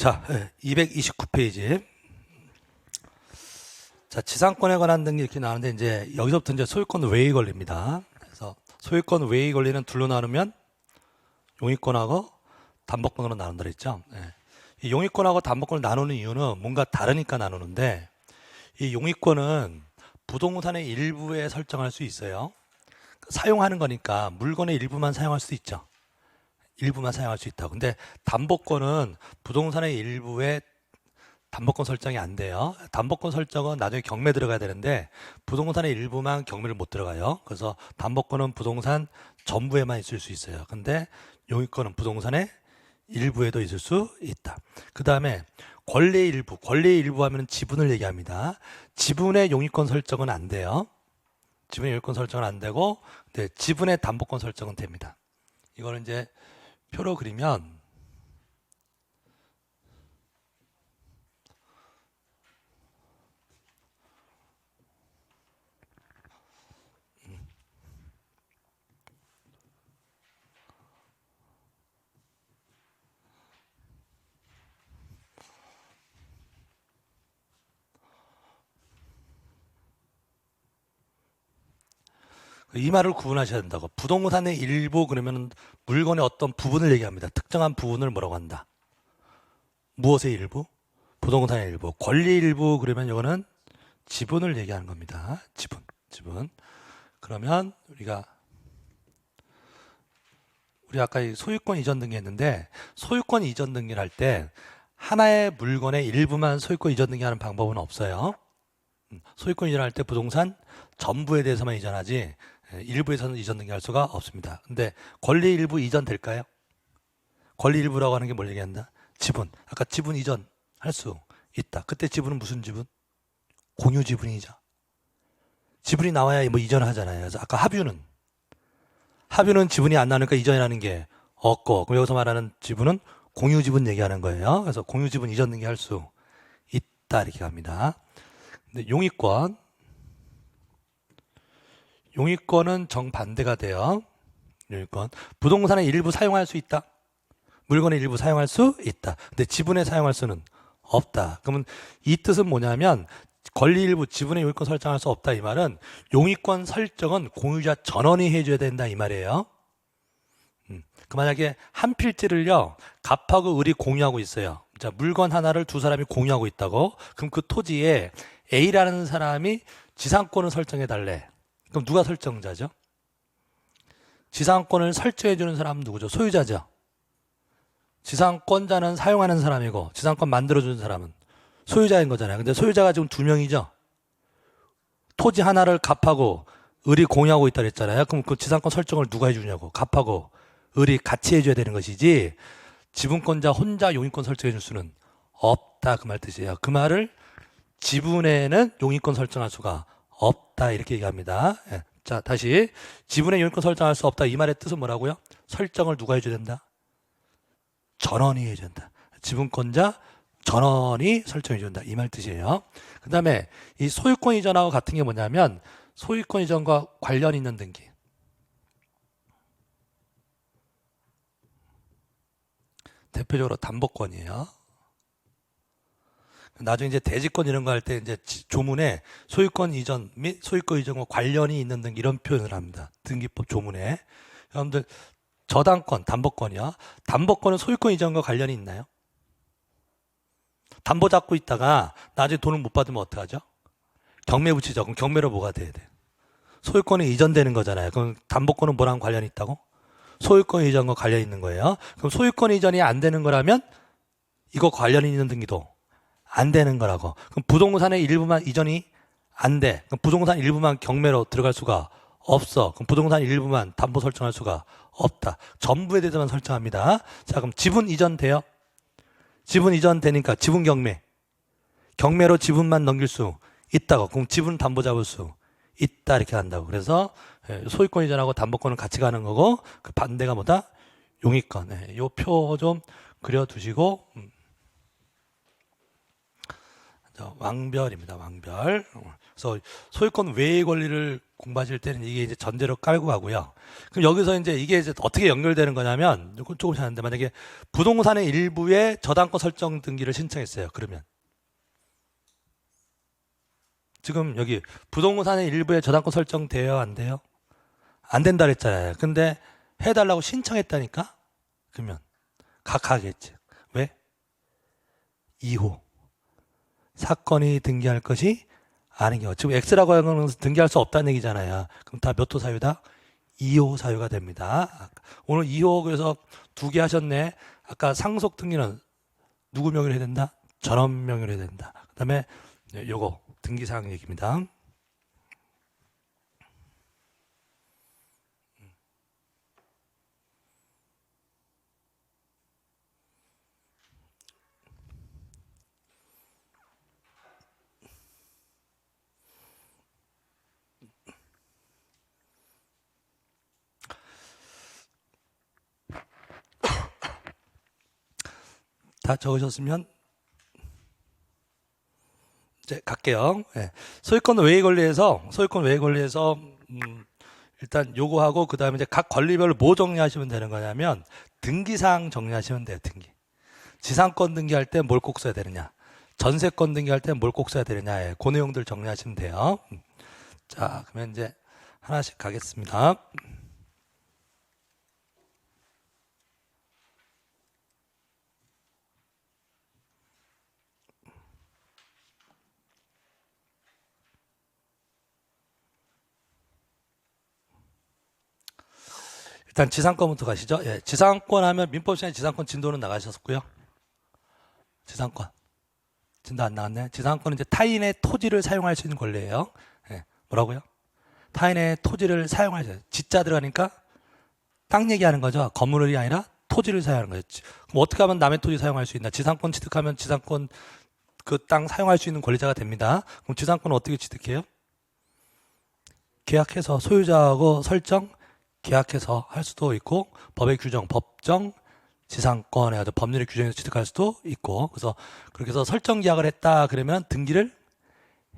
자, 229페이지. 자, 지상권에 관한 등기 이렇게 나오는데, 이제 여기서부터 이제 소유권 외의 권리입니다. 그래서 소유권 외의 권리는 둘로 나누면 용의권하고 담보권으로 나눈다 그랬죠. 네. 이 용의권하고 담보권을 나누는 이유는 뭔가 다르니까 나누는데, 이 용의권은 부동산의 일부에 설정할 수 있어요. 사용하는 거니까 물건의 일부만 사용할 수 있죠. 일부만 사용할 수 있다. 근데 담보권은 부동산의 일부에 담보권 설정이 안 돼요. 담보권 설정은 나중에 경매 들어가야 되는데 부동산의 일부만 경매를 못 들어가요. 그래서 담보권은 부동산 전부에만 있을 수 있어요. 근데 용의권은 부동산의 일부에도 있을 수 있다. 그 다음에 권리의 일부. 권리의 일부 하면 지분을 얘기합니다. 지분의 용의권 설정은 안 돼요. 지분의 용의권 설정은 안 되고, 네, 지분의 담보권 설정은 됩니다. 이거는 이제 표로 그리면 이 말을 구분하셔야 된다고. 부동산의 일부 그러면 물건의 어떤 부분을 얘기합니다. 특정한 부분을 뭐라고 한다. 무엇의 일부? 부동산의 일부. 권리 일부 그러면 이거는 지분을 얘기하는 겁니다. 지분. 그러면 우리 아까 소유권 이전 등기 했는데 소유권 이전 등기를 할 때 하나의 물건의 일부만 소유권 이전 등기하는 방법은 없어요. 소유권 이전할 때 부동산 전부에 대해서만 이전하지 일부에서는 이전 등기할 수가 없습니다. 근데 권리 일부 이전 될까요? 권리 일부라고 하는 게 뭘 얘기한다? 지분. 아까 지분 이전 할 수 있다. 그때 지분은 무슨 지분? 공유 지분이죠. 지분이 나와야 뭐 이전을 하잖아요. 그래서 아까 합유는 지분이 안 나오니까 이전이라는 게 없고, 그럼 여기서 말하는 지분은 공유 지분 얘기하는 거예요. 그래서 공유 지분 이전 등기 할 수 있다 이렇게 갑니다. 근데 용의권은 정반대가 돼요. 용의권. 부동산의 일부 사용할 수 있다. 물건의 일부 사용할 수 있다. 근데 지분에 사용할 수는 없다. 그러면 이 뜻은 뭐냐면 권리 일부 지분의 용의권 설정할 수 없다 이 말은 용의권 설정은 공유자 전원이 해줘야 된다 이 말이에요. 그 만약에 한 필지를요 갑하고 을이 공유하고 있어요. 자, 물건 하나를 두 사람이 공유하고 있다고. 그럼 그 토지에 A라는 사람이 지상권을 설정해 달래. 그럼 누가 설정자죠? 지상권을 설정해 주는 사람은 누구죠? 소유자죠. 지상권자는 사용하는 사람이고 지상권 만들어주는 사람은 소유자인 거잖아요. 근데 소유자가 지금 두 명이죠. 토지 하나를 갑하고 을이 공유하고 있다 그랬잖아요. 그럼 그 지상권 설정을 누가 해주냐고. 갑하고 을이 같이 해줘야 되는 것이지 지분권자 혼자 용의권 설정해 줄 수는 없다 그 말 뜻이에요. 그 말을 지분에는 용의권 설정할 수가 없다 이렇게 얘기합니다. 예. 자, 다시 지분의 용의권 설정할 수 없다 이 말의 뜻은 뭐라고요? 설정을 누가 해줘야 된다? 전원이 해줘야 된다. 지분권자 전원이 설정해 준다 이 말 뜻이에요. 그 다음에 이 소유권 이전하고 같은 게 뭐냐면 소유권 이전과 관련 있는 등기. 대표적으로 담보권이에요. 나중에 이제 대지권 이런 거 할 때 이제 조문에 소유권 이전 및 소유권 이전과 관련이 있는 등기 이런 표현을 합니다. 등기법 조문에. 여러분들 저당권, 담보권이요. 담보권은 소유권 이전과 관련이 있나요? 담보 잡고 있다가 나중에 돈을 못 받으면 어떡하죠? 경매 붙이죠. 그럼 경매로 뭐가 돼야 돼? 소유권이 이전되는 거잖아요. 그럼 담보권은 뭐랑 관련이 있다고? 소유권 이전과 관련이 있는 거예요. 그럼 소유권 이전이 안 되는 거라면 이거 관련이 있는 등기도 안 되는 거라고. 그럼 부동산의 일부만 이전이 안 돼. 그럼 부동산 일부만 경매로 들어갈 수가 없어. 그럼 부동산 일부만 담보 설정할 수가 없다. 전부에 대해서만 설정합니다. 자, 그럼 지분 이전 돼요? 지분 이전 되니까 지분 경매로 지분만 넘길 수 있다고. 그럼 지분 담보 잡을 수 있다 이렇게 한다고. 그래서 소유권 이전하고 담보권은 같이 가는 거고 그 반대가 뭐다? 용의권. 이 표 좀 그려두시고 왕별입니다. 왕별. 그래서 소유권 외의 권리를 공부하실 때는 이게 이제 전제로 깔고 가고요. 그럼 여기서 이제 이게 이제 어떻게 연결되는 거냐면, 이건 조금씩 하는데, 만약에 부동산의 일부에 저당권 설정 등기를 신청했어요. 그러면 지금 여기 부동산의 일부에 저당권 설정돼요? 안 돼요? 안 된다 그랬잖아요. 근데 해달라고 신청했다니까? 그러면 각하겠지. 왜? 2호. 사건이 등기할 것이 아닌 경우. 지금 X라고 하는 건 등기할 수 없다는 얘기잖아요. 그럼 다 몇 호 사유다? 2호 사유가 됩니다. 오늘 2호 그래서 2개 하셨네. 아까 상속 등기는 누구 명의로 해야 된다? 전원 명의로 해야 된다. 그 다음에 요거 등기사항 얘기입니다. 다 적으셨으면 이제 갈게요. 네. 소유권 외의 권리에서 일단 요거하고 그 다음에 이제 각 권리별로 뭐 정리하시면 되는 거냐면 등기사항 정리하시면 돼요. 등기. 지상권 등기할 때 뭘 꼭 써야 되느냐, 전세권 등기할 때 뭘 꼭 써야 되느냐, 예, 그 내용들 정리하시면 돼요. 자, 그러면 이제 하나씩 가겠습니다. 일단 지상권부터 가시죠. 예, 지상권 하면 민법 시간에 지상권 진도는 나가셨고요. 지상권 진도 안 나왔네. 지상권은 이제 타인의 토지를 사용할 수 있는 권리예요. 예, 뭐라고요? 타인의 토지를 사용할 수 있어요. 지자 들어가니까 땅 얘기하는 거죠. 건물이 아니라 토지를 사용하는 거죠. 그럼 어떻게 하면 남의 토지 사용할 수 있나? 지상권 취득하면 지상권 그 땅 사용할 수 있는 권리자가 됩니다. 그럼 지상권은 어떻게 취득해요? 계약해서 소유자하고 설정, 계약해서 할 수도 있고, 법의 규정, 법정, 지상권에 아주 법률의 규정에서 취득할 수도 있고, 그래서 그렇게 해서 설정 계약을 했다 그러면 등기를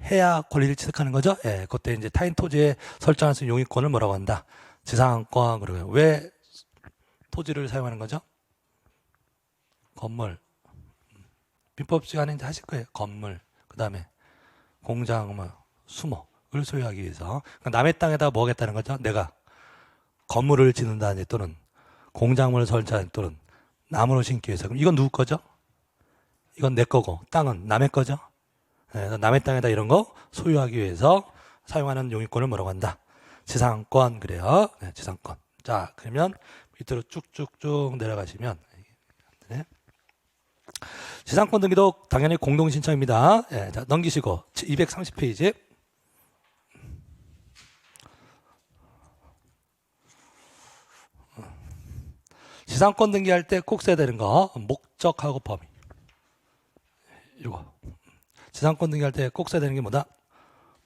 해야 권리를 취득하는 거죠. 예, 그때 이제 타인 토지에 설정할 수 있는 용의권을 뭐라고 한다? 지상권. 그러고요. 왜 토지를 사용하는 거죠? 건물. 민법 시간에 이제 하실 거예요. 건물. 그 다음에 공장, 수목을 소유하기 위해서. 그러니까 남의 땅에다 뭐 하겠다는 거죠? 내가 건물을 짓는다든지 또는 공작물을 설치하는 또는 나무를 심기 위해서. 그럼 이건 누구 거죠? 이건 내 거고, 땅은 남의 거죠? 네, 남의 땅에다 이런 거 소유하기 위해서 사용하는 용의권을 뭐라고 한다? 지상권. 그래요. 네, 지상권. 자, 그러면 밑으로 쭉쭉쭉 내려가시면, 네. 지상권 등기도 당연히 공동신청입니다. 네, 자, 넘기시고 230페이지. 지상권 등기할 때 꼭 써야 되는 거 목적하고 범위. 이거 지상권 등기할 때 꼭 써야 되는 게 뭐다?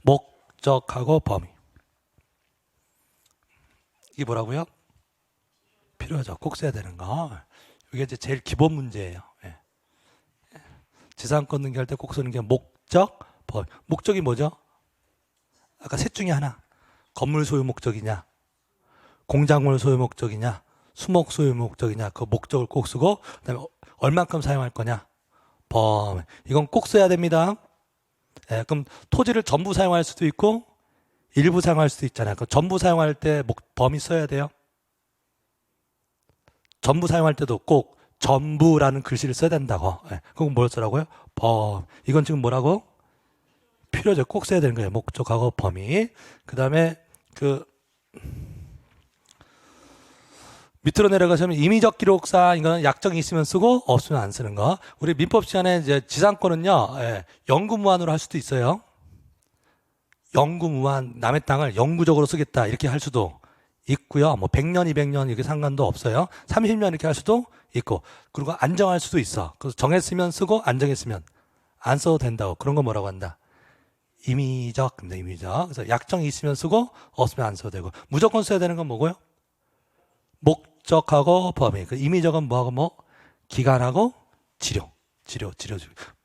목적하고 범위. 이게 뭐라고요? 필요하죠. 꼭 써야 되는 거. 이게 이제 제일 기본 문제예요. 예. 지상권 등기할 때 꼭 쓰는 게 목적, 범위. 목적이 뭐죠? 아까 셋 중에 하나. 건물 소유 목적이냐, 공작물 소유 목적이냐, 수목 소유 목적이냐, 그 목적을 꼭 쓰고, 그다음에 얼만큼 사용할 거냐, 범위. 이건 꼭 써야 됩니다. 예, 그럼 토지를 전부 사용할 수도 있고 일부 사용할 수도 있잖아요. 그 전부 사용할 때 범위 써야 돼요. 전부 사용할 때도 꼭 전부라는 글씨를 써야 된다고. 예, 그건 뭘 쓰라고요? 범. 이건 지금 뭐라고? 필요죠. 꼭 써야 되는 거예요. 목적하고 범위. 그 다음에 밑으로 내려가시면 임의적 기록상 이거는 약정이 있으면 쓰고 없으면 안 쓰는 거. 우리 민법 시간에 이제 지상권은요, 예, 영구무한으로 할 수도 있어요. 영구무한, 남의 땅을 영구적으로 쓰겠다 이렇게 할 수도 있고요. 뭐 100년, 200년 이렇게 상관도 없어요. 30년 이렇게 할 수도 있고, 그리고 안 정할 수도 있어. 그래서 정했으면 쓰고 안 정했으면 안 써도 된다고. 그런 거 뭐라고 한다? 임의적. 그래서 약정이 있으면 쓰고 없으면 안 써도 되고, 무조건 써야 되는 건 뭐고요? 목적하고 범위. 그 임의적은 뭐하고 뭐? 기간하고 치료.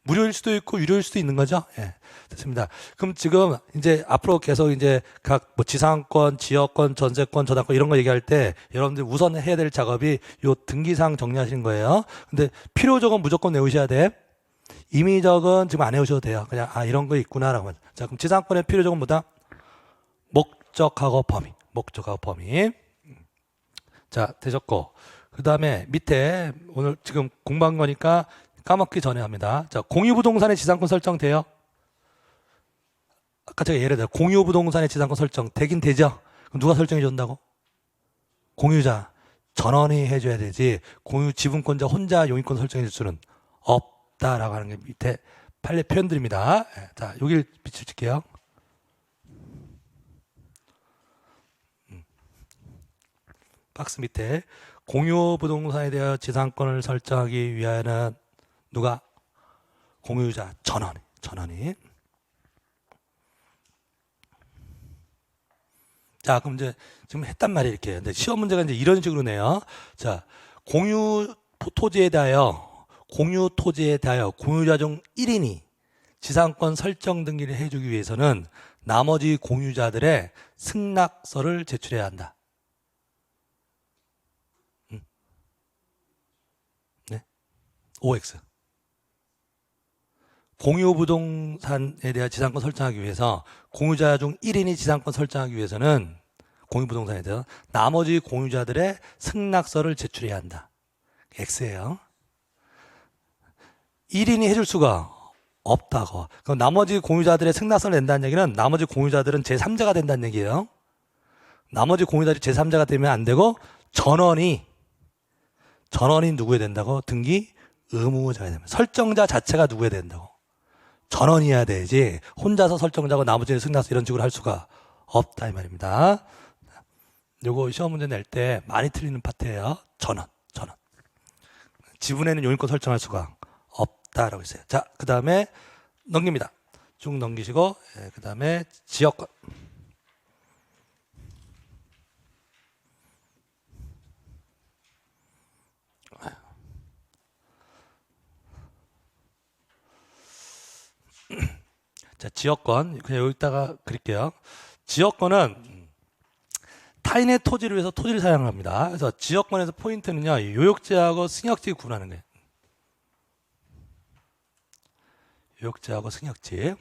무료일 수도 있고 유료일 수도 있는 거죠. 예. 됐습니다. 그럼 지금 이제 앞으로 계속 이제 각 뭐 지상권, 지역권, 전세권, 저당권 이런 거 얘기할 때 여러분들 우선 해야 될 작업이 요 등기사항 정리하시는 거예요. 근데 필요적은 무조건 외우셔야 돼. 임의적은 지금 안 외우셔도 돼요. 그냥 이런 거 있구나라고. 자, 그럼 지상권의 필요적은 뭐다? 목적하고 범위. 목적하고 범위. 자, 되셨고. 그 다음에 밑에 오늘 지금 공부한 거니까 까먹기 전에 합니다. 자, 공유부동산의 지상권 설정돼요? 아까 제가 예를 들어 공유부동산의 지상권 설정 되긴 되죠? 그럼 누가 설정해 준다고? 공유자 전원이 해줘야 되지 공유 지분권자 혼자 용의권 설정해 줄 수는 없다라고 하는 게 밑에 판례 표현들입니다. 자, 여기를 비춰줄게요. 박스 밑에 공유부동산에 대하여 지상권을 설정하기 위하여는 누가? 공유자 전원이. 자, 그럼 이제 지금 했단 말이에요, 이렇게. 근데 시험 문제가 이제 이런 식으로 내요. 자, 공유 토지에 대하여 공유자 중 1인이 지상권 설정 등기를 해주기 위해서는 나머지 공유자들의 승낙서를 제출해야 한다. 네? OX. 공유부동산에 대한 지상권 설정하기 위해서 공유자 중 1인이 지상권 설정하기 위해서는 공유부동산에 대해서 나머지 공유자들의 승낙서를 제출해야 한다. X예요. 1인이 해줄 수가 없다고. 그럼 나머지 공유자들의 승낙서를 낸다는 얘기는 나머지 공유자들은 제3자가 된다는 얘기예요. 나머지 공유자들이 제3자가 되면 안 되고 전원이 누구에 된다고? 등기 의무자가 되면 설정자 자체가 누구에 된다고? 전원이어야 되지 혼자서 설정자고 나머지는 승낙서 이런 식으로 할 수가 없다 이 말입니다. 요거 시험 문제 낼 때 많이 틀리는 파트예요. 전원. 지분에는 용의권 설정할 수가 없다라고 했어요. 자, 그 다음에 넘깁니다. 쭉 넘기시고 그 다음에 지역권. 자, 지역권 그냥 여기다가 그릴게요. 지역권은 타인의 토지를 위해서 토지를 사용합니다. 그래서 지역권에서 포인트는요, 요역지하고 승역지 구분하는 거예요. 요역지하고 승역지.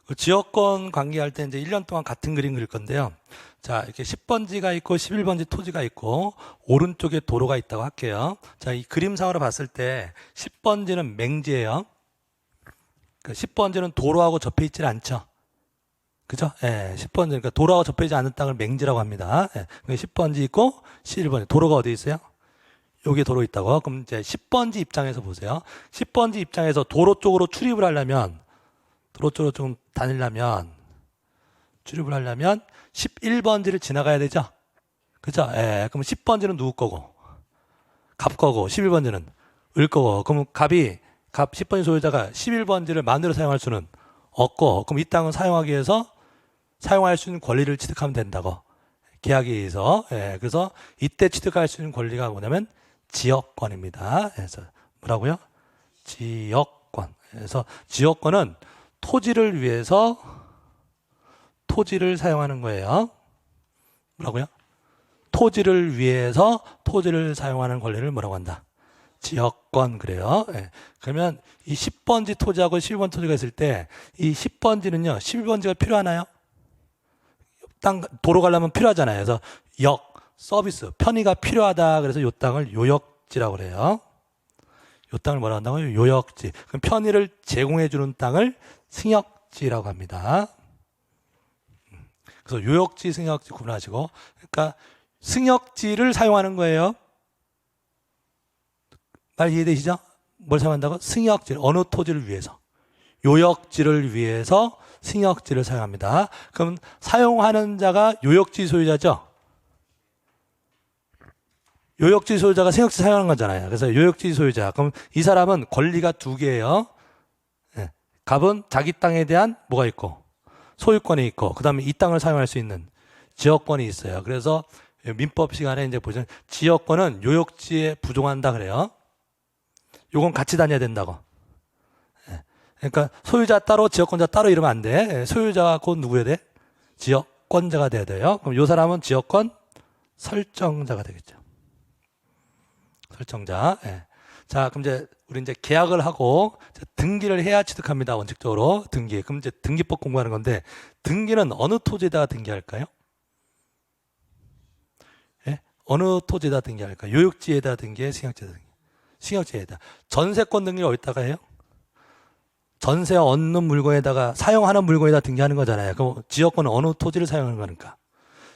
그 지역권 관계할 때 이제 1년 동안 같은 그림 그릴 건데요. 자, 이렇게 10번지가 있고 11번지 토지가 있고 오른쪽에 도로가 있다고 할게요. 자, 이 그림상으로 봤을 때 10번지는 맹지예요. 그 10번지는 도로하고 접해 있질 않죠. 그죠? 예, 10번지, 그러니까 도로하고 접해 있지 않은 땅을 맹지라고 합니다. 예, 10번지 있고 11번지. 도로가 어디 있어요? 여기 도로 있다고. 그럼 이제 10번지 입장에서 보세요. 10번지 입장에서 도로 쪽으로 출입을 하려면 도로 쪽으로 좀 다니려면 출입을 하려면 11번지를 지나가야 되죠. 그죠? 예. 그럼 10번지는 누구 거고? 갑 거고 11번지는 을 거고. 그럼 갑 10번지 소유자가 11번지를 마음대로 사용할 수는 없고 그럼 이 땅을 사용하기 위해서 사용할 수 있는 권리를 취득하면 된다고. 계약에 의해서. 예. 그래서 이때 취득할 수 있는 권리가 뭐냐면 지역권입니다. 그래서 뭐라고요? 지역권. 그래서 지역권은 토지를 위해서 토지를 사용하는 거예요. 뭐라고요? 토지를 위해서 토지를 사용하는 권리를 뭐라고 한다? 지역권 그래요. 예. 그러면 이 10번지 토지하고 11번 토지가 있을 때 이 10번지는요. 11번지가 필요하나요? 땅 도로 가려면 필요하잖아요. 그래서 서비스, 편의가 필요하다. 그래서 이 땅을 요역지라고 그래요. 이 땅을 뭐라고 한다고요? 요역지. 그럼 편의를 제공해 주는 땅을 승역지라고 합니다. 그래서 요역지, 승역지 구분하시고, 그러니까 승역지를 사용하는 거예요. 말 이해되시죠? 뭘 사용한다고? 승역지, 어느 토지를 위해서? 요역지를 위해서 승역지를 사용합니다. 그럼 사용하는 자가 요역지 소유자죠? 요역지 소유자가 승역지 사용하는 거잖아요. 그래서 요역지 소유자. 그럼 이 사람은 권리가 두 개예요. 예. 갑은 자기 땅에 대한 뭐가 있고 소유권이 있고 그 다음에 이 땅을 사용할 수 있는 지역권이 있어요. 그래서 민법 시간에 이제 보시면 지역권은 요역지에 부종한다 그래요. 요건 같이 다녀야 된다고. 예. 그러니까 소유자 따로 지역권자 따로 이러면 안 돼. 예. 소유자가 곧 누구여야 돼? 지역권자가 돼야 돼요. 그럼 요 사람은 지역권 설정자가 되겠죠. 설정자. 예. 자, 그럼 이제 우리 이제 계약을 하고 등기를 해야 취득합니다. 원칙적으로 등기. 그럼 이제 등기법 공부하는 건데 등기는 어느 토지에다가 등기할까요? 예? 어느 토지에다 등기할까요? 요역지에다 등기해, 승역지에다 등기. 승역지에다. 전세권 등기를 어디다가 해요? 전세 얻는 물건에다가 사용하는 물건에다 등기하는 거잖아요. 그럼 지역권은 어느 토지를 사용하는 거니까?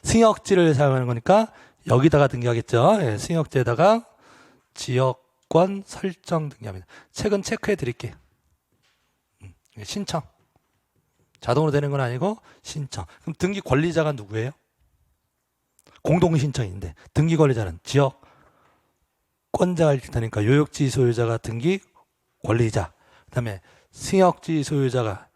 승역지를 사용하는 거니까 여기다가 등기하겠죠. 예, 승역지에다가 지역권 설정 등기합니다. 책은 체크해 드릴게요. 신청. 자동으로 되는 건 아니고 신청. 그럼 등기 권리자가 누구예요? 공동신청인데 등기 권리자는 지역권자가 일 테니까 요역지 소유자가 등기 권리자. 그 다음에 승역지 소유자가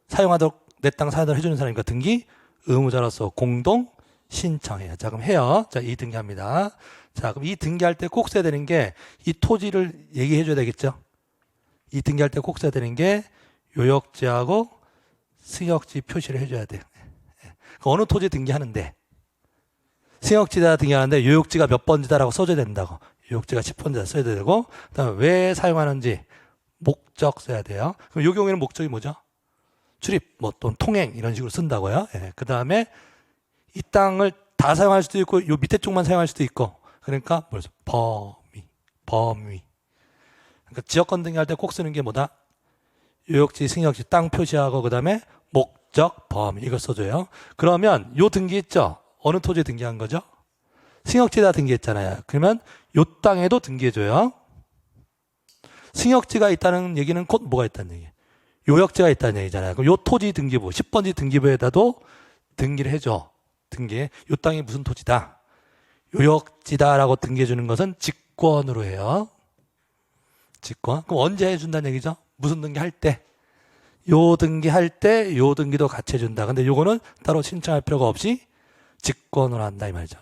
사용하도록 내 땅 사용하도록 해주는 사람이니까 등기 의무자로서 공동 신청해요. 자, 그럼 해요. 자, 이 등기합니다. 자, 그럼 이 등기할 때 꼭 써야 되는 게 이 토지를 얘기해 줘야 되겠죠. 이 등기할 때 꼭 써야 되는 게 요역지하고 승역지 표시를 해줘야 돼요. 어느 토지 등기하는데 승역지다 등기하는데 요역지가 몇 번지다라고 써줘야 된다고. 요역지가 10번지다 써야 되고 그다음에 왜 사용하는지 목적 써야 돼요. 그럼 이 경우에는 목적이 뭐죠? 출입, 뭐 또는 통행 이런 식으로 쓴다고요. 예. 그 다음에 이 땅을 다 사용할 수도 있고 요 밑에 쪽만 사용할 수도 있고 그러니까 뭐죠? 범위. 그러니까 지역권 등기할 때 꼭 쓰는 게 뭐다? 요역지, 승역지 땅 표시하고 그 다음에 목적, 범위 이걸 써줘요. 그러면 요 등기 있죠? 어느 토지에 등기한 거죠? 승역지에다 등기했잖아요. 그러면 요 땅에도 등기해줘요. 승역지가 있다는 얘기는 곧 뭐가 있다는 얘기예요? 요역지가 있다는 얘기잖아요. 그럼 요 토지 등기부, 10번지 등기부에다도 등기를 해줘. 등기해. 요 땅이 무슨 토지다? 요역지다라고 등기해주는 것은 직권으로 해요. 직권. 그럼 언제 해준다는 얘기죠? 무슨 등기할 때? 요 등기할 때 요 등기도 같이 해준다. 근데 요거는 따로 신청할 필요가 없이 직권으로 한다 이 말이죠.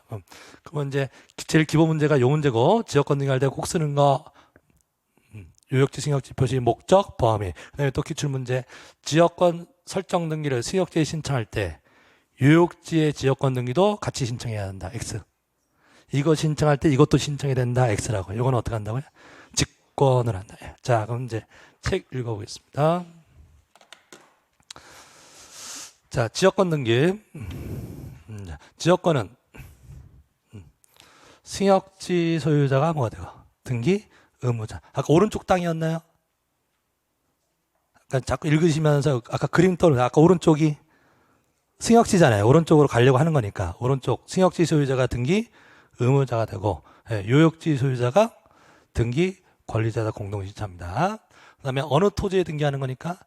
그러면 이제 제일 기본 문제가 요 문제고 지역권 등기할 때 꼭 쓰는 거 요역지 승역지 표시 목적 범위. 그다음에 또 기출 문제 지역권 설정 등기를 승역지에 신청할 때 요역지의 지역권 등기도 같이 신청해야 한다. X. 이거 신청할 때 이것도 신청해야 된다. X라고. 이건 어떻게 한다고요? 직권을 한다. 자, 그럼 이제 책 읽어보겠습니다. 자, 지역권 등기. 지역권은 승역지 소유자가 뭐가 되고 등기 의무자. 아까 오른쪽 땅이었나요? 아까 자꾸 읽으시면서 아까 그림 떠오르는 아까 오른쪽이 승역지잖아요. 오른쪽으로 가려고 하는 거니까 오른쪽 승역지 소유자가 등기 의무자가 되고 요역지 소유자가 등기 권리자다 공동신청합니다. 그 다음에 어느 토지에 등기하는 거니까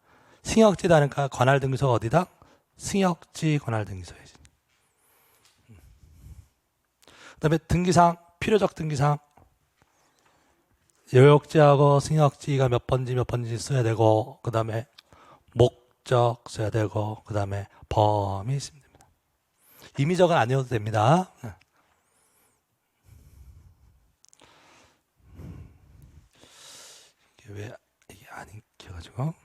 승역지다 하니까 관할등기소가 어디다? 승역지 관할등기소에. 그 다음에 등기사항, 필요적 등기사항. 요역지하고 승역지가 몇 번지 써야 되고, 그 다음에 목적 써야 되고, 그 다음에 범위 있으면 됩니다. 임의적은 아니어도 됩니다. 이게 왜 이게 안 읽혀가지고.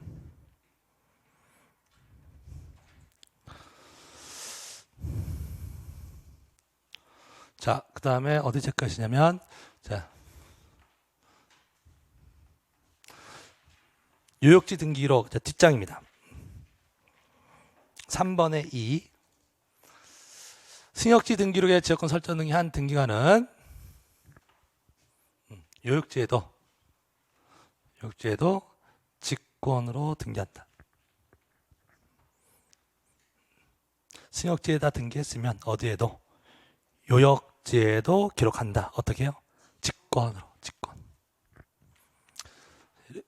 자, 그 다음에 어디 체크하시냐면, 자, 요역지 등기록 뒷장입니다. 3번의 2. 승역지 등기록의 지역권 설정 등기 한 등기관은 요역지에도 직권으로 등기한다. 승역지에다 등기했으면 어디에도 요역지에도 기록한다. 어떻게 해요? 직권으로. 직권.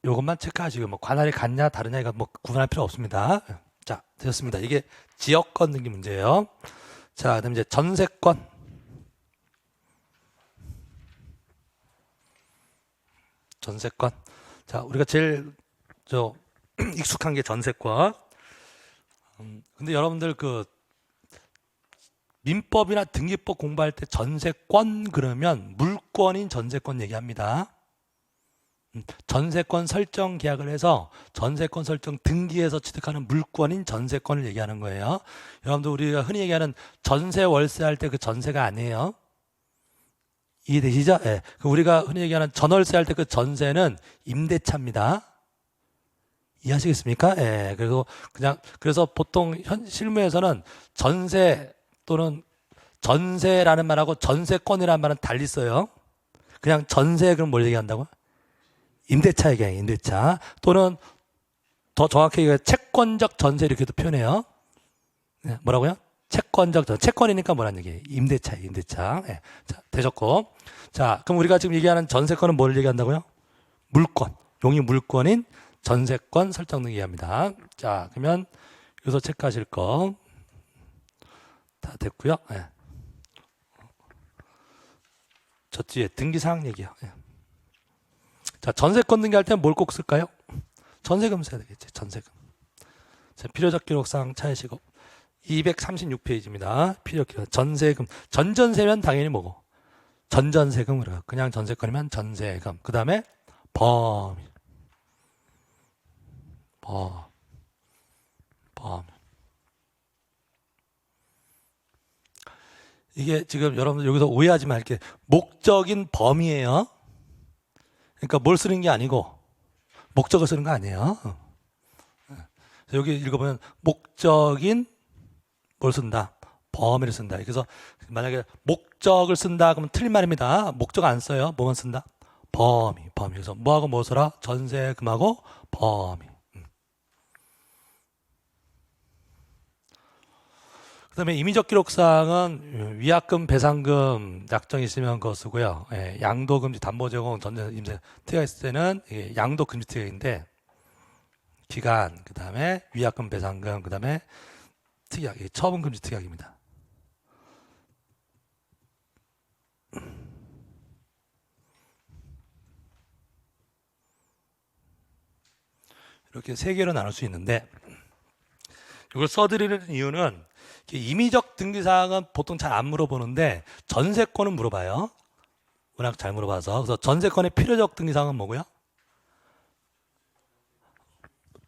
요것만 체크하시고 뭐 관할이 같냐 다르냐 이거 뭐 구분할 필요 없습니다. 자, 되셨습니다. 이게 지역권 등기 문제예요. 자, 그다음 이제 전세권. 전세권. 자, 우리가 제일 익숙한 게 전세권. 근데 여러분들 그 민법이나 등기법 공부할 때 전세권 그러면 물권인 전세권 얘기합니다. 전세권 설정 계약을 해서 전세권 설정 등기에서 취득하는 물권인 전세권을 얘기하는 거예요. 여러분들 우리가 흔히 얘기하는 전세 월세 할 때 그 전세가 아니에요. 이해되시죠? 예. 우리가 흔히 얘기하는 전월세 할 때 그 전세는 임대차입니다. 이해하시겠습니까? 예. 그래서 보통 실무에서는 전세 또는 전세라는 말하고 전세권이라는 말은 달리 써요. 그냥 전세 그럼 뭘 얘기한다고? 임대차 얘기해요. 임대차. 또는 더 정확하게 얘기해 채권적 전세 이렇게도 표현해요. 네, 뭐라고요? 채권적 전세. 채권이니까 뭐라는 얘기예요? 임대차. 네. 자, 되셨고. 자, 그럼 우리가 지금 얘기하는 전세권은 뭘 얘기한다고요? 물권. 용이 물권인 전세권 설정 등 얘기합니다. 자, 그러면 여기서 체크하실 거 다 됐고요. 네. 저 뒤에 등기사항 얘기요. 네. 자, 전세권 등기할 때는 뭘 꼭 쓸까요? 전세금 써야 되겠지. 전세금. 자, 필요적 기록사항 찾으시고 236페이지입니다. 필요적 기록. 전세금. 전전세면 당연히 뭐고? 전전세금 그래요. 그냥 전세권이면 전세금. 그 다음에 범위. 이게 지금 여러분들 여기서 오해하지 말게 목적인 범위예요. 그러니까 뭘 쓰는 게 아니고 목적을 쓰는 거 아니에요. 여기 읽어보면 목적인 뭘 쓴다? 범위를 쓴다. 그래서 만약에 목적을 쓴다 그러면 틀린 말입니다. 목적 안 써요. 뭐만 쓴다? 범위. 그래서 뭐하고 뭐 써라? 전세금하고 범위. 그 다음에 임의적 기록사항은 위약금, 배상금 약정이 있으면 그거 쓰고요. 예, 양도금지, 담보제공, 전세임대 특약이 있을 때는 양도금지 특약인데 기간, 그 다음에 위약금, 배상금, 그 다음에 특약, 처분금지 특약입니다. 이렇게 세 개로 나눌 수 있는데 이걸 써드리는 이유는 임의적 등기사항은 보통 잘 안 물어보는데 전세권은 물어봐요. 워낙 잘 물어봐서. 그래서 전세권의 필요적 등기사항은 뭐고요?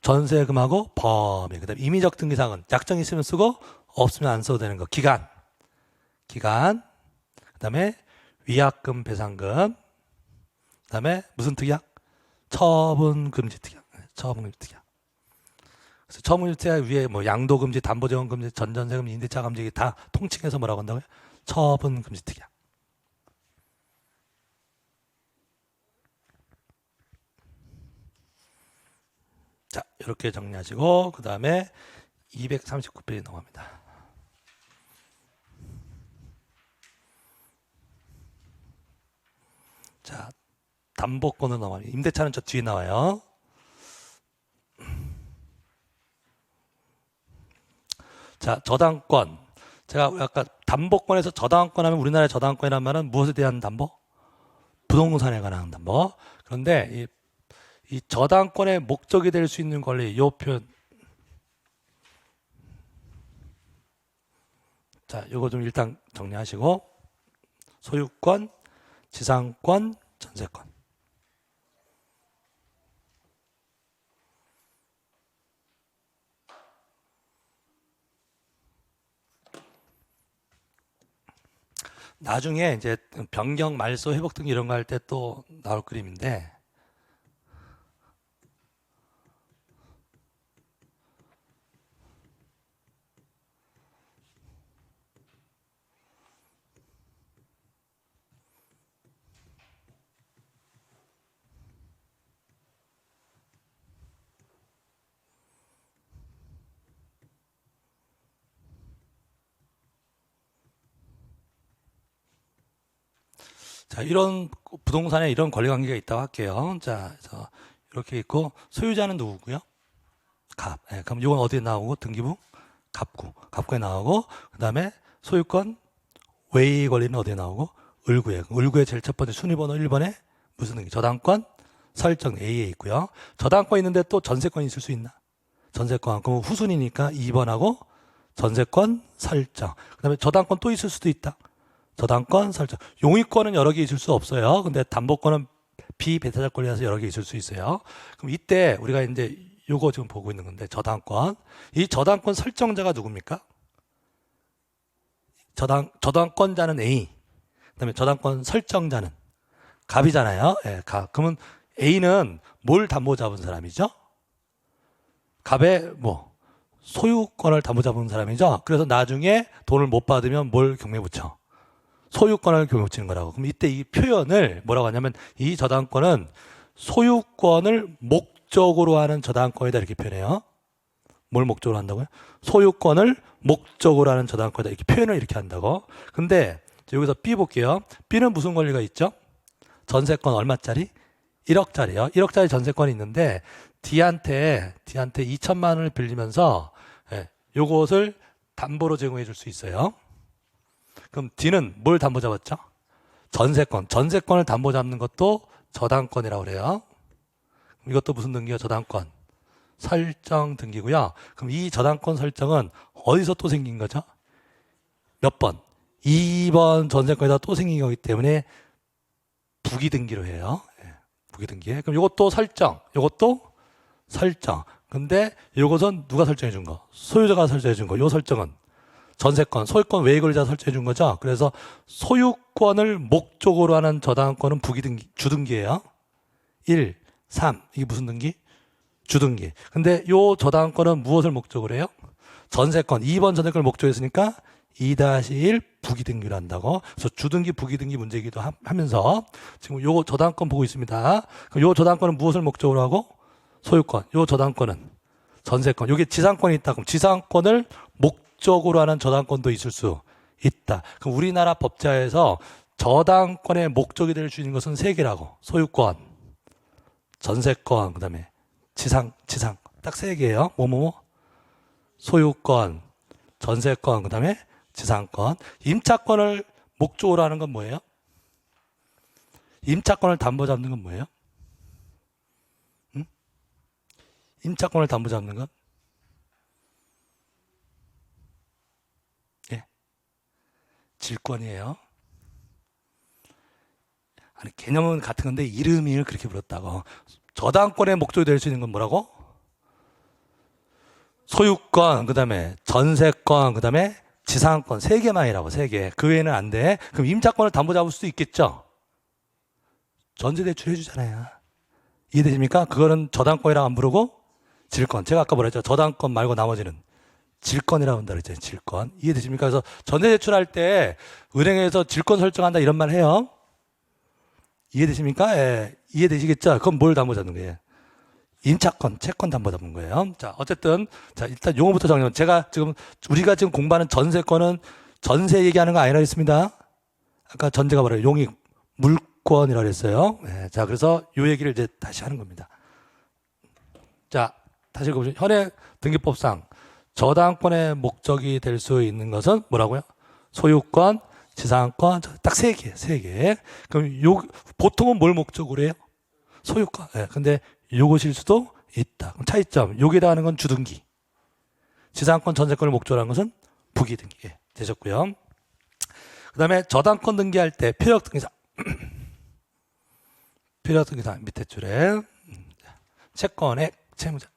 전세금하고 범위. 그다음에 임의적 등기사항은 약정이 있으면 쓰고 없으면 안 써도 되는 거. 기간. 그다음에 위약금, 배상금. 그다음에 무슨 특약? 처분금지 특약. 그래서 처분금지 특약 위에 뭐 양도금지, 담보제공금지, 전전세금, 임대차 금지 다 통칭해서 뭐라고 한다고요? 처분금지 특약. 자, 이렇게 정리하시고 그 다음에 239페이지 넘어갑니다. 자, 담보권으로 넘어갑니다. 임대차는 저 뒤에 나와요. 자, 저당권. 제가 아까 담보권에서 저당권 하면 우리나라의 저당권이란 말은 무엇에 대한 담보? 부동산에 관한 담보. 그런데 이 저당권의 목적이 될 수 있는 권리, 이 표현. 자, 요거 좀 일단 정리하시고 소유권, 지상권, 전세권. 나중에 이제 변경, 말소, 회복 등 이런 거 할 때 또 나올 그림인데 자, 이런 부동산에 이런 권리 관계가 있다고 할게요. 자, 그래서 이렇게 있고 소유자는 누구고요? 갑. 예, 그럼 이건 어디에 나오고 등기부 갑구. 갑구에 나오고 그다음에 소유권 외의 권리는 어디에 나오고 을구에. 을구의 제일 첫 번째 순위번호 1번에 무슨 등기? 저당권 설정 A에 있고요. 저당권 있는데 또 전세권이 있을 수 있나? 전세권. 그럼 후순위니까 2번하고 전세권 설정. 그다음에 저당권 또 있을 수도 있다. 저당권 설정. 용의권은 여러 개 있을 수 없어요. 근데 담보권은 비배타적 권리라서 여러 개 있을 수 있어요. 그럼 이때 우리가 이제 요거 지금 보고 있는 건데 저당권. 이 저당권 설정자가 누굽니까? 저당권자는 A. 그다음에 저당권 설정자는 갑이잖아요. 예, 갑. 그러면 A는 뭘 담보 잡은 사람이죠? 갑의 뭐 소유권을 담보 잡은 사람이죠. 그래서 나중에 돈을 못 받으면 뭘 경매 붙여? 소유권을 경매 붙이는 거라고. 그럼 이때 이 표현을 뭐라고 하냐면 이 저당권은 소유권을 목적으로 하는 저당권이다 이렇게 표현해요. 뭘 목적으로 한다고요? 소유권을 목적으로 하는 저당권이다 이렇게 표현을 이렇게 한다고. 근데 여기서 B 볼게요. B는 무슨 권리가 있죠? 전세권 얼마짜리? 1억짜리요. 1억짜리 전세권이 있는데 D한테 2천만 원을 빌리면서 요것을 담보로 제공해 줄 수 있어요. 그럼 D는 뭘 담보 잡았죠? 전세권. 전세권을 담보 잡는 것도 저당권이라고 그래요. 이것도 무슨 등기요? 저당권. 설정 등기고요. 그럼 이 저당권 설정은 어디서 또 생긴 거죠? 몇 번? 2번 전세권에다 또 생긴 거기 때문에 부기 등기로 해요. 부기 등기. 그럼 이것도 설정. 이것도 설정. 근데 이것은 누가 설정해 준 거? 소유자가 설정해 준 거. 이 설정은 전세권, 소유권 외의 권리자가 설정해 준 거죠. 그래서 소유권을 목적으로 하는 저당권은 부기 등기, 주등기예요. 1, 3. 이게 무슨 등기? 주등기. 근데 이 저당권은 무엇을 목적으로 해요? 전세권. 2번 전세권을 목적으로 했으니까 2-1 부기등기를 한다고. 그래서 주등기, 부기등기 문제이기도 하면서 지금 요 저당권 보고 있습니다. 그럼 요 저당권은 무엇을 목적으로 하고? 소유권. 요 저당권은 전세권. 요게 지상권이 있다. 그럼 지상권을 목적으로 하는 저당권도 있을 수 있다. 그럼 우리나라 법자에서 저당권의 목적이 될 수 있는 것은 3개라고. 소유권, 전세권, 그 다음에 지상. 딱 3개예요. 뭐뭐뭐? 소유권, 전세권, 그 다음에 지상권. 임차권을 목적으로 하는 건 뭐예요? 임차권을 담보 잡는 건 뭐예요? 응? 임차권을 담보 잡는 건? 예. 질권이에요. 아니, 개념은 같은 건데 이름을 그렇게 불렀다고. 저당권의 목적이 될 수 있는 건 뭐라고? 소유권, 그 다음에 전세권, 그 다음에 지상권 3개만이라고. 3개. 그 외에는 안 돼. 그럼 임차권을 담보 잡을 수도 있겠죠? 전세대출 해주잖아요. 이해되십니까? 그거는 저당권이라고 안 부르고 질권. 제가 아까 뭐라 했죠? 저당권 말고 나머지는 질권이라고 한다 그랬잖아요. 질권. 이해되십니까? 그래서 전세대출할 때 은행에서 질권 설정한다 이런 말 해요. 이해되십니까? 예. 이해되시겠죠? 그건 뭘 담보 잡는 거예요? 임차권, 채권 담보 잡는 거예요. 자, 어쨌든, 자, 일단 용어부터 정리하면 우리가 지금 공부하는 전세권은 전세 얘기하는 거 아니라 했습니다. 아까 전제가 뭐래요? 용익, 물권이라고 그랬어요. 네, 자, 그래서 요 얘기를 이제 다시 하는 겁니다. 자, 다시 읽어보시죠. 현행 등기법상 저당권의 목적이 될 수 있는 것은 뭐라고요? 소유권, 지상권, 딱 3개. 그럼 보통은 뭘 목적으로 해요? 소유권. 네, 근데 요것일 수도 있다. 그럼 차이점. 여기에다 하는 건 주등기. 지상권, 전세권을 목적으로 하는 것은 부기등기. 예, 되셨고요. 그 다음에 저당권 등기할 때 표적등기상. 표적등기상 밑에 줄에 채권액, 채무자.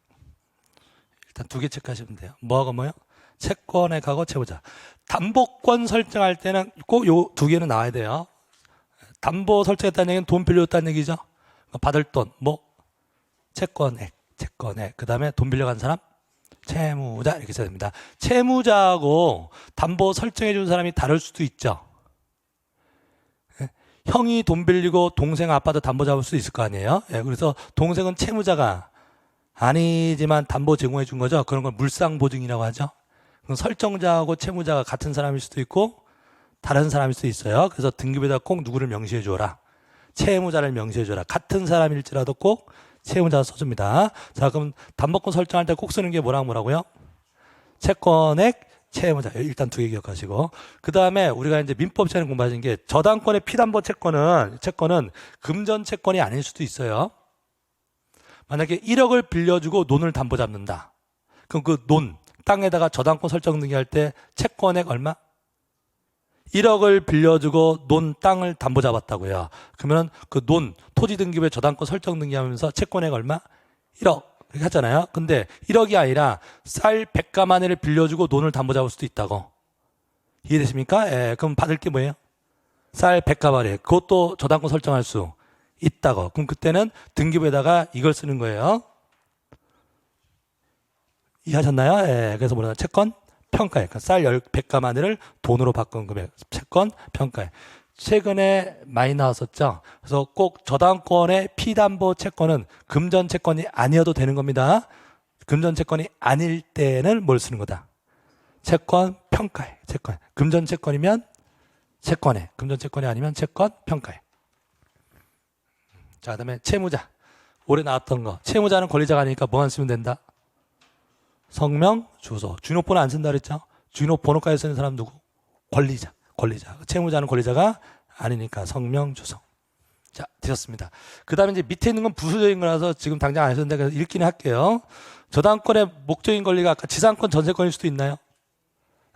일단 2개 체크하시면 돼요. 뭐하고 뭐요? 채권액하고 채무자. 담보권 설정할 때는 꼭 요 2개는 나와야 돼요. 담보 설정했다는 얘기는 돈 빌려줬다는 얘기죠. 받을 돈, 뭐 채권액. 그 다음에 돈 빌려간 사람? 채무자. 이렇게 써야 됩니다. 채무자하고 담보 설정해 준 사람이 다를 수도 있죠. 형이 돈 빌리고 동생 아빠도 담보 잡을 수 있을 거 아니에요. 그래서 동생은 채무자가 아니지만 담보 제공해 준 거죠. 그런 걸 물상보증이라고 하죠. 그럼 설정자하고 채무자가 같은 사람일 수도 있고 다른 사람일 수도 있어요. 그래서 등급에다 꼭 누구를 명시해 주어라. 채무자를 명시해 줘라. 같은 사람일지라도 꼭 채무자 써줍니다. 자, 그럼 담보권 설정할 때 꼭 쓰는 게 뭐라고요? 채권액, 채무자. 일단 두 개 기억하시고. 그 다음에 우리가 이제 민법 시간에 공부하신 게 저당권의 피담보 채권은 금전 채권이 아닐 수도 있어요. 만약에 1억을 빌려주고 논을 담보 잡는다. 그럼 그 논, 땅에다가 저당권 설정 등기할 때 채권액 얼마? 1억을 빌려주고 논 땅을 담보 잡았다고요. 그러면 그 논, 토지 등기부에 저당권 설정 등기하면서 채권액 얼마? 1억. 이렇게 하잖아요. 근데 1억이 아니라 쌀 100가마니를 빌려주고 논을 담보 잡을 수도 있다고. 이해되십니까? 예, 그럼 받을 게 뭐예요? 쌀 100가마니. 그것도 저당권 설정할 수 있다고. 그럼 그때는 등기부에다가 이걸 쓰는 거예요. 이해하셨나요? 예, 그래서 뭐냐? 채권 평가액. 그러니까 쌀 100가마니를 돈으로 바꾼 금액. 채권 평가액. 최근에 많이 나왔었죠. 그래서 꼭 저당권의 피담보 채권은 금전 채권이 아니어도 되는 겁니다. 금전 채권이 아닐 때는 뭘 쓰는 거다? 채권 평가액. 채권. 금전 채권이면 채권액. 금전 채권이 아니면 채권 평가액. 자, 그다음에 채무자. 올해 나왔던 거. 채무자는 권리자가 아니니까 뭐만 쓰면 된다? 성명, 주소. 주민번호 안 쓴다 그랬죠? 주민번호까지 쓰는 사람 누구? 권리자. 채무자는 권리자가 아니니까 성명, 주소. 자, 되셨습니다. 그 다음에 이제 밑에 있는 건 부수적인 거라서 지금 당장 안 하셨는데 그래서 읽기는 할게요. 저당권의 목적인 권리가 아까 지상권 전세권일 수도 있나요?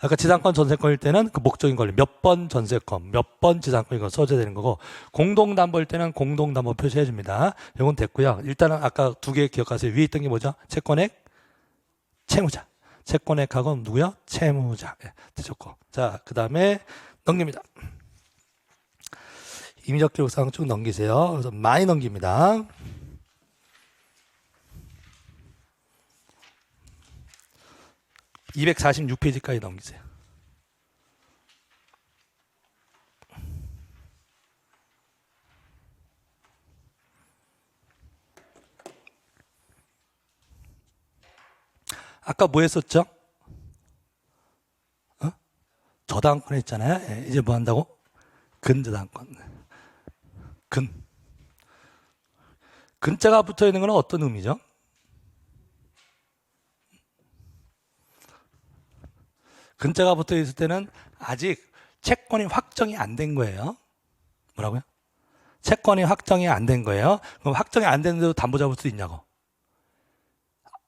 아까 지상권 전세권일 때는 그 목적인 권리 몇 번 전세권, 몇 번 지상권 이거 써줘야 되는 거고 공동담보일 때는 공동담보 표시해 줍니다. 이건 됐고요. 일단은 아까 두 개 기억하세요. 위에 있던 게 뭐죠? 채권액, 채무자. 채권액하고 누구요? 채무자. 네, 되셨고. 자, 그 다음에 넘깁니다. 임의적 기록사항 쭉 넘기세요. 그래서 많이 넘깁니다. (246페이지까지) 넘기세요. 아까 뭐 했었죠? 저당권 했잖아요. 예, 이제 뭐 한다고? 근저당권. 근자가 붙어 있는 건 어떤 의미죠? 근자가 붙어 있을 때는 아직 채권이 확정이 안 된 거예요. 뭐라고요? 채권이 확정이 안 된 거예요. 그럼 확정이 안 됐는데도 담보 잡을 수 있냐고.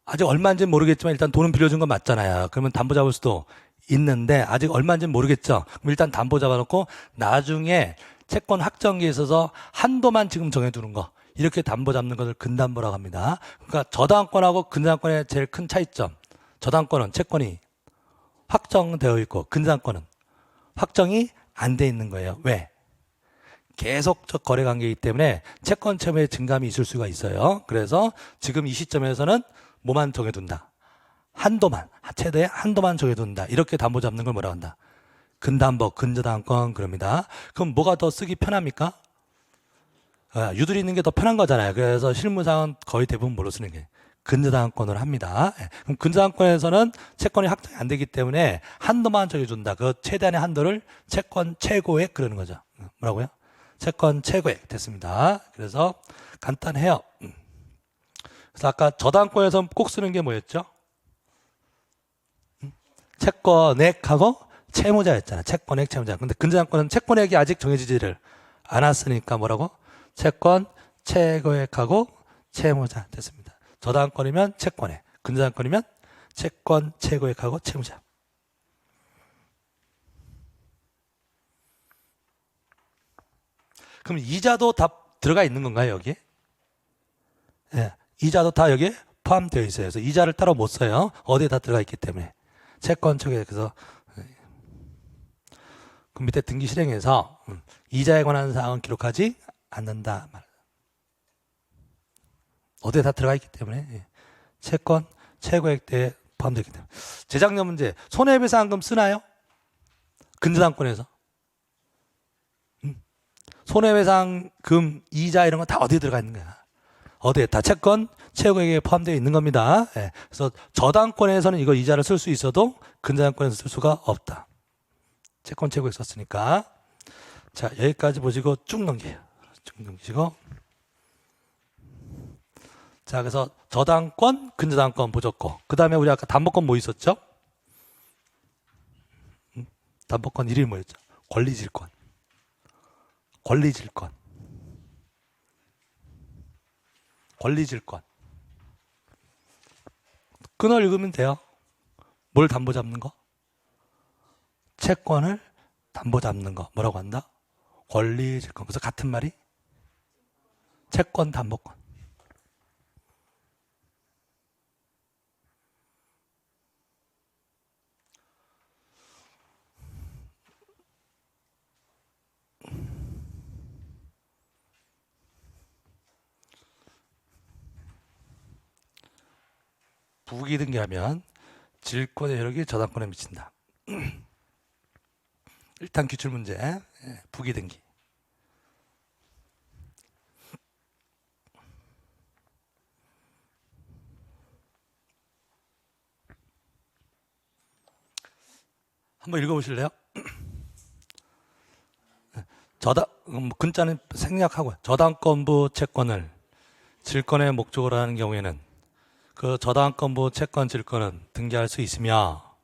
아직 얼마인지는 모르겠지만 일단 돈은 빌려준 건 맞잖아요. 그러면 담보 잡을 수도 있는데 아직 얼마인지는 모르겠죠. 그럼 일단 담보 잡아놓고 나중에 채권 확정기에 있어서 한도만 지금 정해두는 거. 이렇게 담보 잡는 것을 근담보라고 합니다. 그러니까 저당권하고 근저당권의 제일 큰 차이점. 저당권은 채권이 확정되어 있고 근저당권은 확정이 안 돼 있는 거예요. 왜? 계속적 거래 관계이기 때문에 채권 채무의 증감이 있을 수가 있어요. 그래서 지금 이 시점에서는 뭐만 정해둔다? 한도만, 최대 한도만 정해둔다. 이렇게 담보 잡는 걸 뭐라고 한다? 근담보, 근저당권 그럽니다. 그럼 뭐가 더 쓰기 편합니까? 유들이 있는 게 더 편한 거잖아요. 그래서 실무상은 거의 대부분 뭐로 쓰는 게 근저당권을 합니다. 그럼 근저당권에서는 채권이 확정이 안 되기 때문에 한도만 정해준다. 그 최대한의 한도를 채권 최고액 그러는 거죠. 뭐라고요? 채권 최고액 됐습니다. 그래서 간단해요. 그래서 아까 저당권에서 꼭 쓰는 게 뭐였죠? 채권액하고 채무자였잖아. 채권액, 채무자. 근데 근저당권은 채권액이 아직 정해지지를 않았으니까 뭐라고? 채권 최고액하고 채무자 됐습니다. 저당권이면 채권액, 근저당권이면 채권 최고액하고 채무자. 그럼 이자도 다 들어가 있는 건가요, 여기에? 예, 이자도 다 여기에 포함되어 있어요. 그래서 이자를 따로 못 써요. 어디에 다 들어가 있기 때문에. 채권 최고액. 그래서 그 밑에 등기 실행에서 이자에 관한 사항은 기록하지 않는다. 어디에 다 들어가 있기 때문에 채권 최고액대에 포함되어 있기 때문에. 재작년 문제. 손해배상금 쓰나요? 근저당권에서. 손해배상금, 이자 이런 거 다 어디에 들어가 있는 거야? 어디에? 다 채권 최고액에 포함되어 있는 겁니다. 예. 그래서 저당권에서는 이거 이자를 쓸 수 있어도 근저당권에서 쓸 수가 없다. 채권 최고액 썼으니까. 자, 여기까지 보시고 쭉 넘겨요. 쭉 넘기시고. 자, 그래서 저당권, 근저당권 보셨고, 그 다음에 우리 아까 담보권 뭐 있었죠? 담보권 이름이 뭐였죠? 권리질권. 권리질권. 권리질권. 끊어 읽으면 돼요. 뭘 담보 잡는 거? 채권을 담보 잡는 거. 뭐라고 한다? 권리질권. 그래서 같은 말이 채권, 담보권. 부기등기하면 질권의 효력이 저당권에 미친다. 일단 기출문제, 부기등기. 한번 읽어보실래요? 근자는 생략하고 저당권부 채권을 질권의 목적으로 하는 경우에는 그 저당권부 채권 질권은 등기할 수 있으며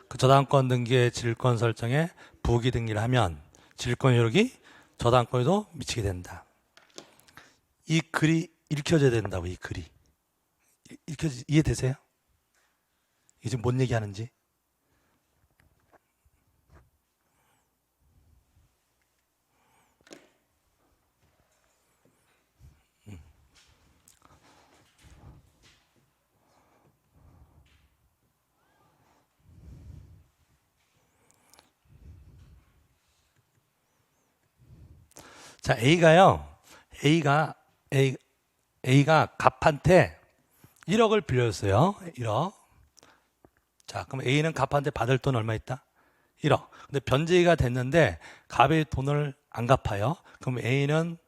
그 저당권 등기의 질권 설정에 부기 등기를 하면 질권 효력이 저당권에도 미치게 된다. 이 글이 읽혀져야 된다고. 이 글이 이해되세요? 이제 뭔 얘기하는지? 자, A가 갑한테 1억을 빌렸어요. 1억. 자, 그럼 A는 갑한테 받을 돈 얼마 있다? 1억. 근데 변제가 됐는데 갑의 돈을 안 갚아요. 그럼 A는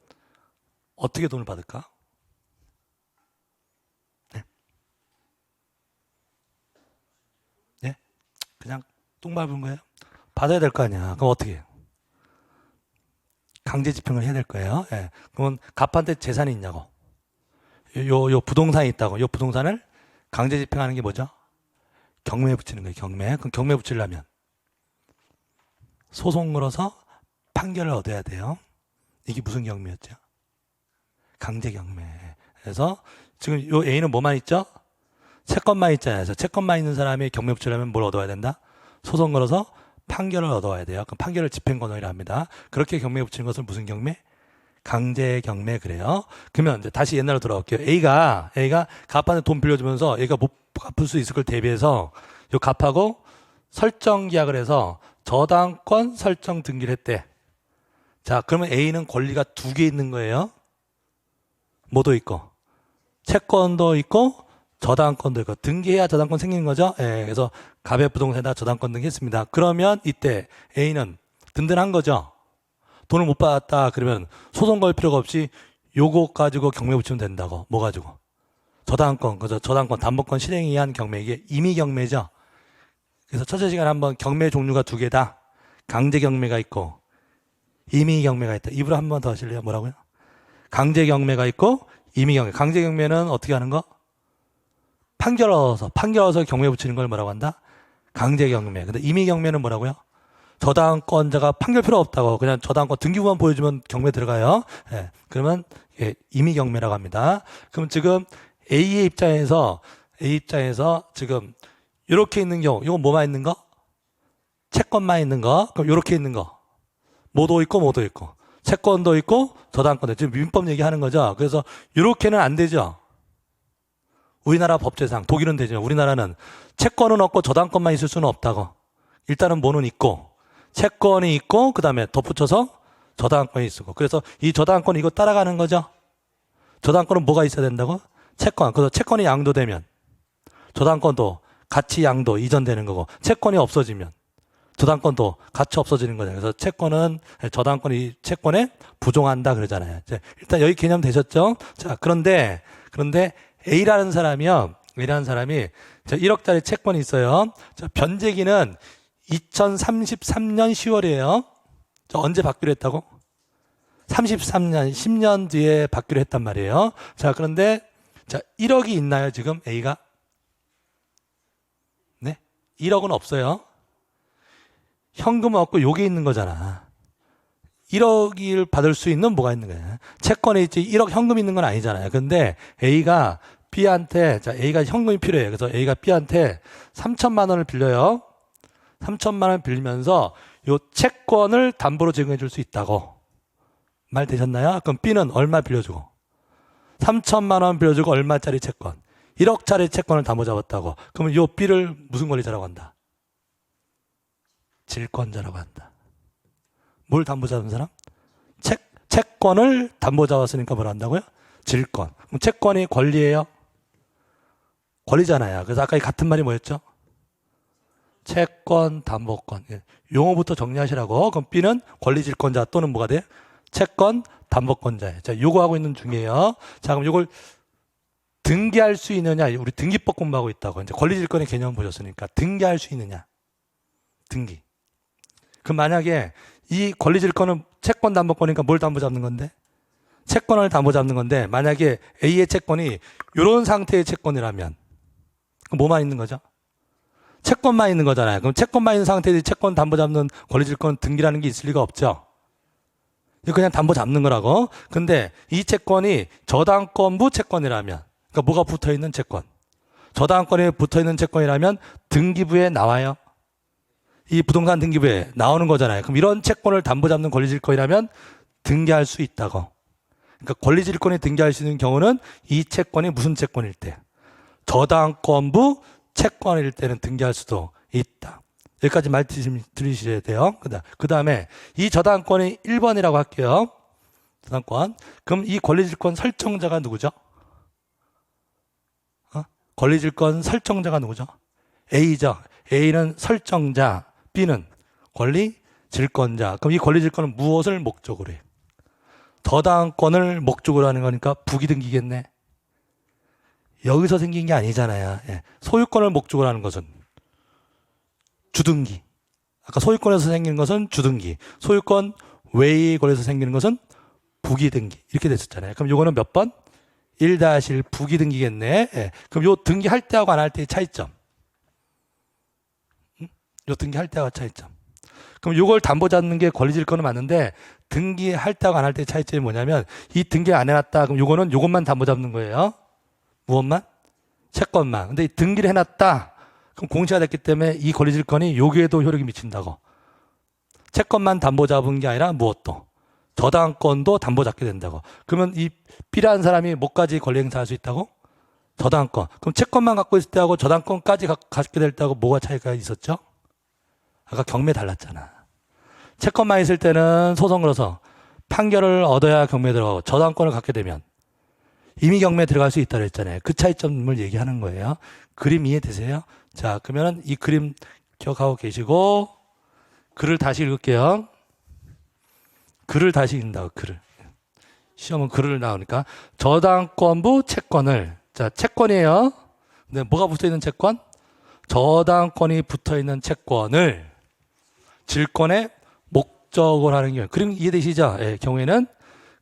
어떻게 돈을 받을까? 네? 네? 그냥 똥 밟은 거예요? 받아야 될 거 아니야. 그럼 어떻게 해요? 강제 집행을 해야 될 거예요. 예. 그러면 갑한테 재산이 있냐고. 요 부동산이 있다고. 요 부동산을 강제 집행하는 게 뭐죠? 경매 붙이는 거예요. 경매. 그럼 경매 붙이려면 소송 걸어서 판결을 얻어야 돼요. 이게 무슨 경매였죠? 강제 경매. 그래서 지금 요 A는 뭐만 있죠? 채권만 있잖아요. 그래서 채권만 있는 사람이 경매 붙이려면 뭘 얻어야 된다? 소송 걸어서 판결을 얻어야 돼요. 그럼 판결을 집행권이라 합니다. 그렇게 경매에 붙이는 것을 무슨 경매? 강제 경매 그래요. 그러면 이제 다시 옛날로 돌아올게요. A가 갑한테 돈 빌려주면서 얘가 못 갚을 수 있을 걸 대비해서 요 갑하고 설정 계약을 해서 저당권 설정 등기를 했대. 자, 그러면 A는 권리가 2개 있는 거예요. 뭐도 있고 채권도 있고 저당권도 있고 등기해야 저당권 생기는 거죠. 예, 그래서 갑의 부동산에다 저당권 등기했습니다. 그러면 이때 A는 든든한 거죠. 돈을 못 받았다 그러면 소송 걸 필요가 없이 요거 가지고 경매 붙이면 된다고. 뭐 가지고? 저당권, 그죠? 저당권 담보권 실행에 의한 경매. 이게 임의 경매죠. 그래서 첫째 시간에 한번 경매 종류가 2개다. 강제 경매가 있고 임의 경매가 있다. 입으로 한 번 더 하실래요? 뭐라고요? 강제 경매가 있고 임의 경매. 강제 경매는 어떻게 하는 거? 판결 얻어서 경매 붙이는 걸 뭐라고 한다? 강제 경매. 근데 임의 경매는 뭐라고요? 저당권자가 판결 필요 없다고 그냥 저당권 등기부만 보여주면 경매 들어가요. 예, 그러면 임의 경매라고 합니다. 그럼 지금 A의 입장에서 지금 이렇게 있는 경우, 이건 뭐만 있는 거? 채권만 있는 거. 그럼 이렇게 있는 거. 뭐도 있고 채권도 있고 저당권도 지금 민법 얘기하는 거죠. 그래서 이렇게는 안 되죠. 우리나라 법제상 독일은 되죠. 우리나라는 채권은 없고 저당권만 있을 수는 없다고. 일단은 뭐는 있고 채권이 있고 그 다음에 덧붙여서 저당권이 있고. 그래서 이 저당권 이거 따라가는 거죠. 저당권은 뭐가 있어야 된다고? 채권. 그래서 채권이 양도되면 저당권도 가치 양도 이전되는 거고 채권이 없어지면 저당권도 같이 없어지는 거죠. 그래서 채권은 저당권이 채권에 부종한다 그러잖아요. 일단 여기 개념 되셨죠? 자, 그런데 A라는 사람이 1억짜리 채권이 있어요. 자, 변제기는 2033년 10월이에요. 언제 받기로 했다고? 33년, 10년 뒤에 받기로 했단 말이에요. 자, 그런데 자, 1억이 있나요, 지금 A가? 네? 1억은 없어요. 현금은 없고 요게 있는 거잖아. 1억을 받을 수 있는 뭐가 있는 거야? 채권에 있지 1억 현금 있는 건 아니잖아요. 근데 A가 B한테, 자, A가 현금이 필요해요. 그래서 A가 B한테 3천만 원을 빌려요. 3천만 원 빌리면서 요 채권을 담보로 제공해 줄 수 있다고. 말 되셨나요? 그럼 B는 얼마 빌려주고? 3천만 원 빌려주고 얼마짜리 채권? 1억짜리 채권을 담보 잡았다고. 그러면 요 B를 무슨 권리자라고 한다? 질권자라고 한다. 뭘 담보 잡은 사람? 채권을 담보 잡았으니까 뭘 한다고요? 질권. 그럼 채권이 권리예요? 권리잖아요. 그래서 아까 같은 말이 뭐였죠? 채권, 담보권. 용어부터 정리하시라고. 그럼 B는 권리질권자 또는 뭐가 돼? 채권, 담보권자예요. 자, 요거 하고 있는 중이에요. 자, 그럼 요걸 등기할 수 있느냐? 우리 등기법 공부하고 있다고. 이제 권리질권의 개념 보셨으니까 등기할 수 있느냐? 등기. 그럼 만약에 이 권리질권은 채권 담보권이니까 뭘 담보 잡는 건데? 채권을 담보 잡는 건데 만약에 A의 채권이 이런 상태의 채권이라면 그럼 뭐만 있는 거죠? 채권만 있는 거잖아요. 그럼 채권만 있는 상태에서 채권 담보 잡는 권리질권 등기라는 게 있을 리가 없죠. 이거 그냥 담보 잡는 거라고. 근데 이 채권이 저당권부 채권이라면, 그러니까 뭐가 붙어 있는 채권, 저당권에 붙어 있는 채권이라면 등기부에 나와요. 이 부동산 등기부에 나오는 거잖아요. 그럼 이런 채권을 담보 잡는 권리질권이라면 등기할 수 있다고. 그러니까 권리질권이 등기할 수 있는 경우는 이 채권이 무슨 채권일 때, 저당권부 채권일 때는 등기할 수도 있다. 여기까지 말 들으셔야 돼요. 그 다음에 이 저당권이 1번이라고 할게요. 저당권. 그럼 이 권리질권 설정자가 누구죠? 권리질권 설정자가 누구죠? A죠. A는 설정자, B는 권리질권자. 그럼 이 권리질권은 무엇을 목적으로 해요? 저당권을 목적으로 하는 거니까 부기등기겠네. 여기서 생긴 게 아니잖아요. 소유권을 목적으로 하는 것은 주등기. 아까 소유권에서 생기는 것은 주등기. 소유권 외의 권에서 생기는 것은 부기등기. 이렇게 됐었잖아요. 그럼 요거는 몇 번? 1-1 부기등기겠네. 그럼 요 등기할 때하고 안 할 때의 차이점. 요 등기할 때하고 차이점. 그럼 요걸 담보 잡는 게 권리질권은 맞는데 등기할 때하고 안 할 때의 차이점이 뭐냐면 이 등기 안 해놨다. 그럼 요거는 요것만 담보 잡는 거예요. 무엇만? 채권만. 근데 등기를 해놨다. 그럼 공시가 됐기 때문에 이 권리질권이 여기에도 효력이 미친다고. 채권만 담보 잡은 게 아니라 무엇도? 저당권도 담보 잡게 된다고. 그러면 이 B라는 사람이 뭐까지 권리 행사할 수 있다고? 저당권. 그럼 채권만 갖고 있을 때하고 저당권까지 갖게 될 때하고 뭐가 차이가 있었죠? 아까 경매 달랐잖아. 채권만 있을 때는 소송으로서 판결을 얻어야 경매에 들어가고 저당권을 갖게 되면 이미 경매에 들어갈 수 있다고 했잖아요. 그 차이점을 얘기하는 거예요. 그림 이해되세요? 자, 그러면 이 그림 기억하고 계시고 글을 다시 읽을게요. 글을 다시 읽는다고, 글을. 시험은 글을 나오니까 저당권부 채권을, 자, 채권이에요. 근데 뭐가 붙어 있는 채권? 저당권이 붙어 있는 채권을 질권의 목적으로 하는 경우. 그림 이해되시죠? 예, 경우에는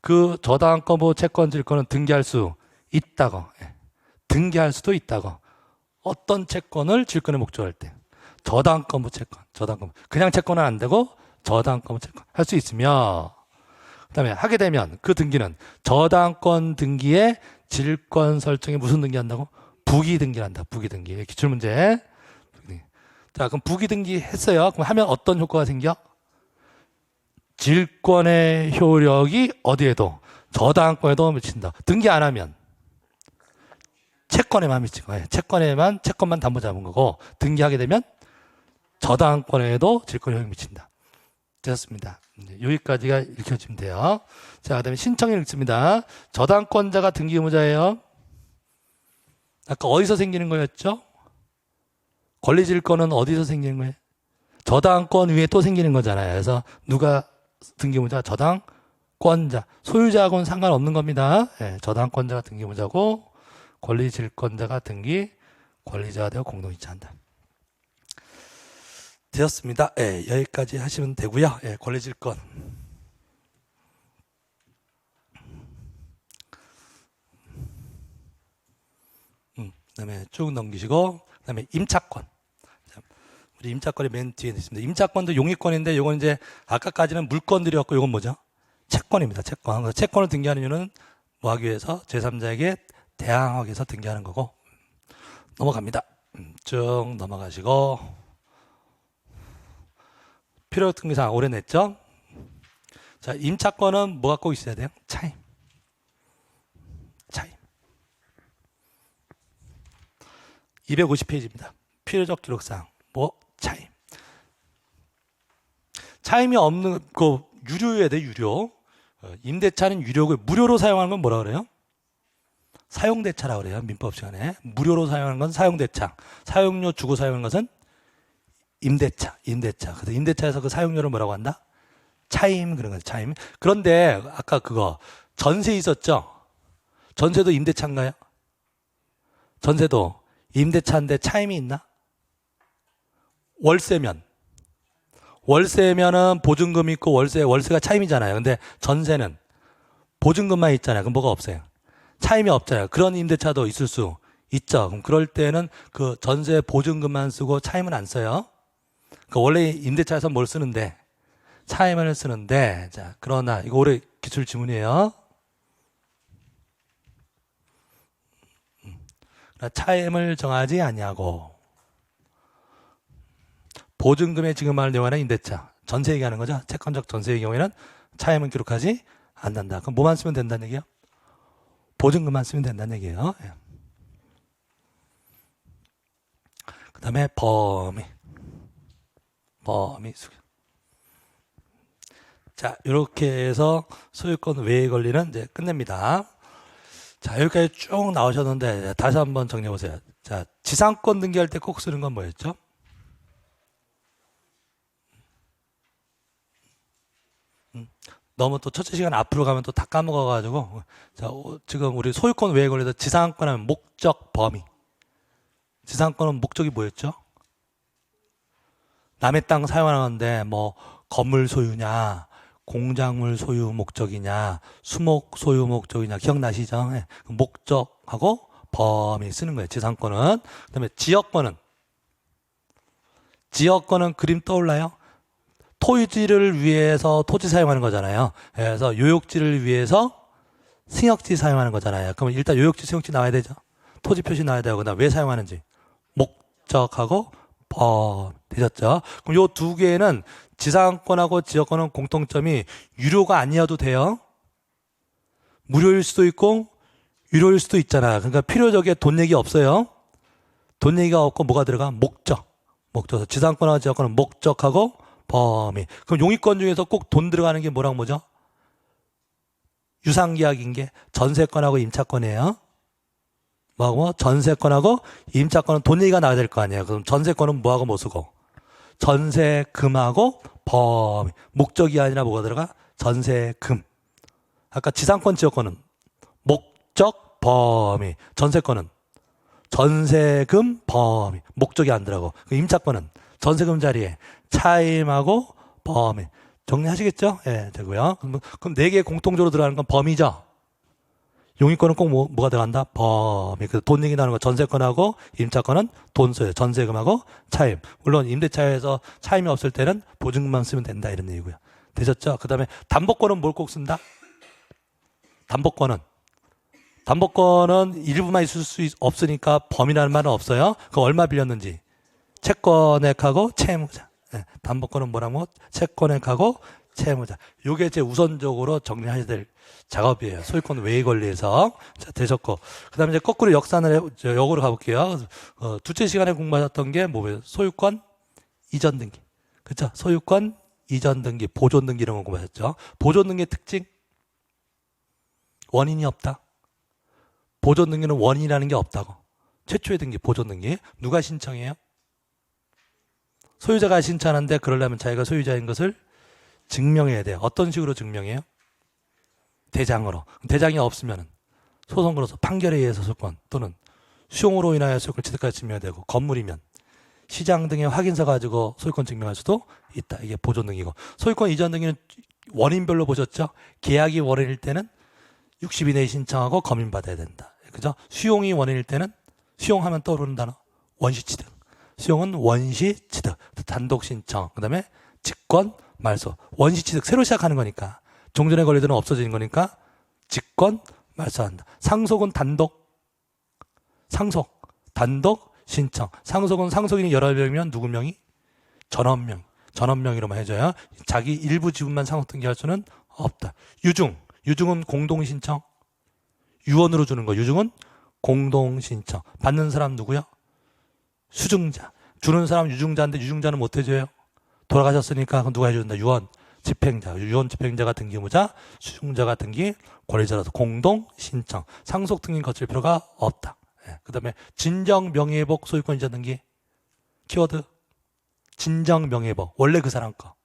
그 저당권부 채권 질권은 등기할 수 있다고. 예. 등기할 수도 있다고. 어떤 채권을 질권의 목적으로 할 때. 저당권부 채권, 저당권부. 그냥 채권은 안 되고 저당권부 채권 할 수 있으며 그 다음에 하게 되면 그 등기는 저당권 등기에 질권 설정에 무슨 등기 한다고? 부기 등기를 한다. 부기 등기. 기출문제. 자, 그럼 부기 등기 했어요. 그럼 하면 어떤 효과가 생겨? 질권의 효력이 어디에도? 저당권에도 미친다. 등기 안 하면 채권에만 미친 거예요. 채권만 담보 잡은 거고 등기하게 되면 저당권에도 질권 효력이 미친다. 됐습니다. 여기까지가 읽혀지면 돼요. 자, 그 다음에 신청을 읽습니다. 저당권자가 등기 의무자예요. 아까 어디서 생기는 거였죠? 권리질권은 어디서 생기는 거예요? 저당권 위에 또 생기는 거잖아요. 그래서 누가 등기 의무자? 저당권자. 소유자하고는 상관없는 겁니다. 예, 저당권자가 등기 의무자고 권리질권자가 등기 권리자가 되어 공동이체한다. 되었습니다. 예, 여기까지 하시면 되고요. 예, 권리질권. 그다음에 쭉 넘기시고, 그다음에 임차권. 우리 임차권이 맨 뒤에 있습니다. 임차권도 용의권인데, 요건 이제 아까까지는 물건들이었고, 요건 뭐죠? 채권입니다. 채권. 그래서 채권을 등기하는 이유는 뭐 하기 위해서 제3자에게 대항하기 위해서 등기하는 거고. 넘어갑니다. 쭉 넘어가시고, 필요 등기사항 오래 냈죠? 자, 임차권은 뭐가 꼭 있어야 돼요? 차임. 차임. 250페이지입니다. 필요적 기록사항. 뭐? 차임. 차임이 없는, 유료여야 돼, 유료. 임대차는 유료고, 무료로 사용하는 건 뭐라 그래요? 사용대차라 그래요. 민법 시간에. 무료로 사용하는 건 사용대차. 사용료 주고 사용하는 것은 임대차. 그래서 임대차에서 그 사용료를 뭐라고 한다? 차임, 그런 거죠. 차임. 그런데, 아까 그거, 전세 있었죠? 전세도 임대차인가요? 전세도 임대차인데 차임이 있나? 월세면은 보증금이 있고 월세가 차임이잖아요. 근데 전세는 보증금만 있잖아요. 그럼 뭐가 없어요? 차임이 없잖아요. 그런 임대차도 있을 수 있죠. 그럼 그럴 때는 그 전세 보증금만 쓰고 차임은 안 써요. 원래 임대차에서 뭘 쓰는데? 차임을 쓰는데, 자, 그러나, 이거 올해 기출 지문이에요. 차임을 정하지 아니하고, 보증금에 지급할 내용하는 임대차, 전세 얘기하는 거죠. 채권적 전세의 경우에는 차임은 기록하지 않는다. 그럼 뭐만 쓰면 된다는 얘기예요? 보증금만 쓰면 된다는 얘기예요. 예. 그 다음에 범위. 자, 이렇게 해서 소유권 외에 권리는 이제 끝냅니다. 자, 여기까지 쭉 나오셨는데 다시 한번 정리해 보세요. 자, 지상권 등기할 때 꼭 쓰는 건 뭐였죠? 너무 또 첫째 시간 앞으로 가면 또 다 까먹어가지고, 자, 지금 우리 소유권 외에 권리에서 지상권 하면 목적 범위. 지상권은 목적이 뭐였죠? 남의 땅 사용하는데 뭐 건물 소유냐, 공작물 소유 목적이냐, 수목 소유 목적이냐, 기억나시죠? 네. 목적하고 범위 쓰는 거예요. 지상권은. 그다음에 지역권은 그림 떠올라요? 토지를 위해서 토지 사용하는 거잖아요. 그래서 요역지를 위해서 승역지 사용하는 거잖아요. 그러면 일단 요역지, 승역지 나와야 되죠. 토지 표시 나와야 되고, 그다음 왜 사용하는지 목적하고 되셨죠? 그럼 요 두 개는 지상권하고 지역권은 공통점이 유료가 아니어도 돼요. 무료일 수도 있고 유료일 수도 있잖아요. 그러니까 필요적에 돈 얘기 없어요. 돈 얘기가 없고 뭐가 들어가? 목적. 지상권하고 지역권은 목적하고 범위. 그럼 용의권 중에서 꼭 돈 들어가는 게 뭐랑 뭐죠? 유상계약인 게 전세권하고 임차권이에요. 뭐하고? 전세권하고 임차권은 돈 얘기가 나와야 될 거 아니에요. 그럼 전세권은 뭐하고 뭐 쓰고? 전세금하고 범위. 목적이 아니라 뭐가 들어가? 전세금. 아까 지상권, 지역권은 목적, 범위. 전세권은 전세금, 범위. 목적이 안 들어가고. 임차권은 전세금 자리에 차임하고 범위. 정리하시겠죠? 예, 되고요. 그럼 네 개 공통적으로 들어가는 건 범위죠? 용의권은 꼭 뭐가 들어간다? 범위. 그래서 돈 얘기 나오는 거 전세권하고 임차권은 돈 써요. 전세금하고 차임. 물론 임대차에서 차임이 없을 때는 보증금만 쓰면 된다 이런 얘기고요. 되셨죠? 그 다음에 담보권은 뭘 꼭 쓴다? 담보권은 일부만 있을 수 없으니까 범위라는 말은 없어요. 그 얼마 빌렸는지. 채권액하고 채무자. 네, 담보권은 뭐라고? 채권액하고 채무자. 요게 제 우선적으로 정리하셔야 될 작업이에요. 소유권 외의 권리에서. 자, 되셨고. 그 다음에 이제 거꾸로 역으로 가볼게요. 둘째 시간에 공부하셨던 게 뭐예요? 소유권 이전 등기. 그쵸? 소유권 이전 등기, 보존 등기 이런 거 공부하셨죠? 보존 등기의 특징? 원인이 없다. 보존 등기는 원인이라는 게 없다고. 최초의 등기, 보존 등기. 누가 신청해요? 소유자가 신청하는데 그러려면 자기가 소유자인 것을 증명해야 돼요. 어떤 식으로 증명해요? 대장으로. 대장이 없으면 소송 걸어서 판결에 의해서 소유권 또는 수용으로 인하여 소유권 취득까지 증명해야 되고, 건물이면 시장 등의 확인서 가지고 소유권 증명할 수도 있다. 이게 보존 등기고. 소유권 이전 등기는 원인별로 보셨죠? 계약이 원인일 때는 60일 내에 신청하고 검인받아야 된다. 그죠? 수용이 원인일 때는 수용하면 떠오르는 단어 원시취득. 수용은 원시취득. 단독 신청. 그다음에 직권 말소. 원시취득 새로 시작하는 거니까. 종전의 권리들은 없어지는 거니까 직권 말소한다. 상속은 단독. 상속. 단독 신청. 상속은 상속인이 여러 명이면 누구 명의? 전원명. 전원명의로만 해줘야 자기 일부 지분만 상속 등기할 수는 없다. 유증. 유증은 공동 신청. 유언으로 주는 거. 유증은 공동 신청. 받는 사람 누구요? 수증자. 주는 사람 유증자인데 유증자는 못 해줘요. 돌아가셨으니까 그럼 누가 해준다? 유언 집행자. 유언 집행자가 등기 의무자, 수증자가 등기 권리자라서 공동 신청. 상속 등기 거칠 필요가 없다. 예. 그다음에 진정 명예회복 소유권이자 등기. 키워드 진정 명예회복. 원래 그 사람 거.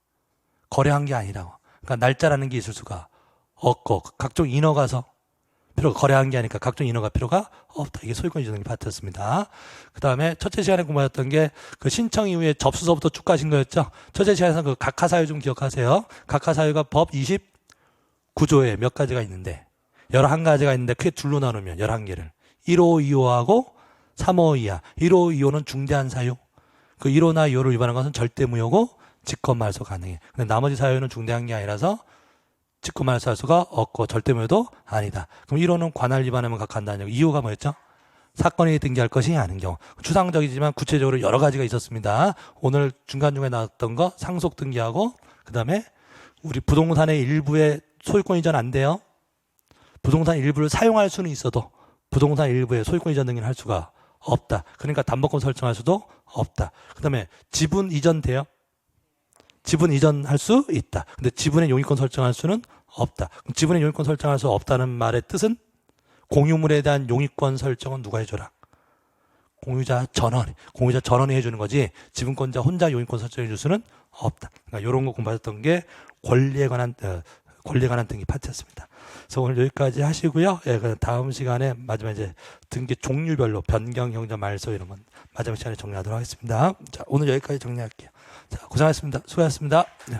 거래한 게 아니라고. 그러니까 날짜라는 게 있을 수가 없고 각종 인허가서 필요가 거래한 게 아니니까 각종 인허가 필요가 없다. 이게 소유권 이전 등기 파트였습니다. 그 다음에 첫째 시간에 공부하셨던 게 그 신청 이후에 접수서부터 쭉 가신 거였죠. 첫째 시간에서 그 각하사유 좀 기억하세요. 각하사유가 법 29조에 몇 가지가 있는데 11가지가 있는데 크게 둘로 나누면 11개를 1호, 2호하고 3호 이하. 1호, 2호는 중대한 사유. 그 1호나 2호를 위반한 것은 절대 무효고 직권 말소 가능해. 근데 나머지 사유는 중대한 게 아니라서 직권 말소할 수가 없고 절대 무효도 아니다. 그럼 1호는 관할 위반하면 각한다는 얘기. 2호가 뭐였죠? 사건이 등기할 것이 아닌 경우. 추상적이지만 구체적으로 여러 가지가 있었습니다. 오늘 중간중간에 나왔던 거 상속 등기하고 그다음에 우리 부동산의 일부의 소유권 이전 안 돼요. 부동산 일부를 사용할 수는 있어도 부동산 일부의 소유권 이전 등기는 할 수가 없다. 그러니까 담보권 설정할 수도 없다. 그다음에 지분 이전 돼요? 지분 이전할 수 있다. 근데 지분의 용의권 설정할 수는 없다. 그럼 지분의 용의권 설정할 수 없다는 말의 뜻은 공유물에 대한 용의권 설정은 누가 해줘라? 공유자 전원. 공유자 전원이 해주는 거지 지분권자 혼자 용의권 설정해 줄 수는 없다. 그러니까 이런 거 공부하셨던 게 권리에 관한 등기 파트였습니다. 그래서 오늘 여기까지 하시고요. 예, 다음 시간에 마지막 이제 등기 종류별로 변경, 형전, 말소 이런 건 마지막 시간에 정리하도록 하겠습니다. 자, 오늘 여기까지 정리할게요. 자, 고생하셨습니다. 수고하셨습니다. 네.